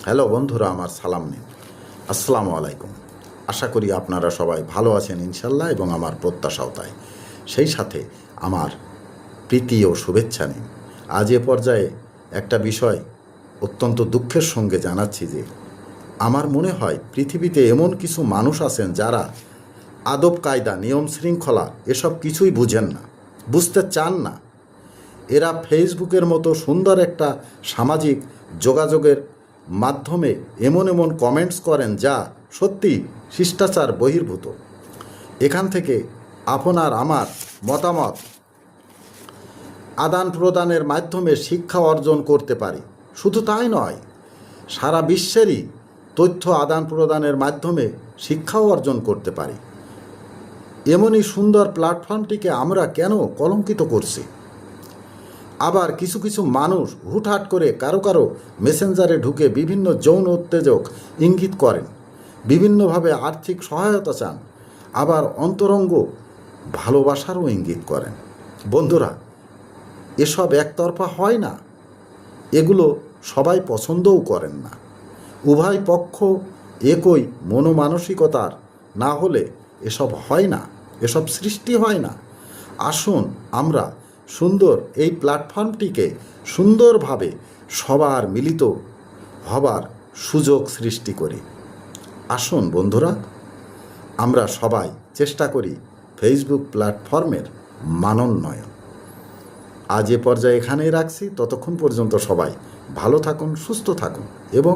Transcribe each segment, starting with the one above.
Hello বন্ধুরা, আমার সালাম নিন। আসসালামু আলাইকুম। আশা করি আপনারা সবাই ভালো আছেন ইনশাল্লাহ, এবং আমার প্রত্যাশাও তাই। সেই সাথে আমার প্রীতি ও শুভেচ্ছা নিন। আজ এ পর্যায়ে একটা বিষয় অত্যন্ত দুঃখের সঙ্গে জানাচ্ছি যে আমার মনে হয় পৃথিবীতে এমন কিছু মানুষ আছেন যারা আদব কায়দা, নিয়ম শৃঙ্খলা এসব কিছুই বুঝেন না, বুঝতে চান না। এরা ফেসবুকের মতো সুন্দর একটা সামাজিক যোগাযোগের মাধ্যমে এমন এমন কমেন্টস করেন যা সত্যি শিষ্টাচার বহির্ভূত। এখান থেকে আপনার আমার মতামত আদান প্রদানের মাধ্যমে শিক্ষা অর্জন করতে পারি। শুধু তাই নয়, সারা বিশ্বেরই তথ্য আদান প্রদানের মাধ্যমে শিক্ষাও অর্জন করতে পারি। এমনই সুন্দর প্ল্যাটফর্মটিকে আমরা কেন কলঙ্কিত করছি? আবার কিছু কিছু মানুষ হুটহাট করে কারো কারো মেসেঞ্জারে ঢুকে বিভিন্ন যৌন উত্তেজক ইঙ্গিত করেন, বিভিন্নভাবে আর্থিক সহায়তা চান, আবার অন্তরঙ্গ ভালোবাসারও ইঙ্গিত করেন। বন্ধুরা, এসব একতরফা হয় না। এগুলো সবাই পছন্দও করেন না। উভয় পক্ষ একই মনোমানসিকতার না হলে এসব হয় না, এসব সৃষ্টি হয় না। আসুন আমরা সুন্দর এই প্ল্যাটফর্মটিকে সুন্দরভাবে সবার মিলিত হবার সুযোগ সৃষ্টি করি। আসুন বন্ধুরা, আমরা সবাই চেষ্টা করি ফেসবুক প্ল্যাটফর্মের মানোন্নয়ন। আজ এ পর্যায়ে এখানেই রাখছি। ততক্ষণ পর্যন্ত সবাই ভালো থাকুন, সুস্থ থাকুন এবং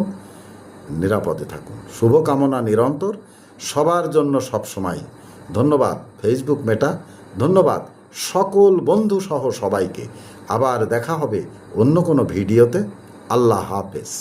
নিরাপদে থাকুন। শুভকামনা নিরন্তর সবার জন্য সবসময়। ধন্যবাদ ফেসবুক মেটা, ধন্যবাদ সকল বন্ধু সহ সবাইকে। আবার দেখা হবে অন্য কোনো ভিডিওতে। আল্লাহ হাফেজ।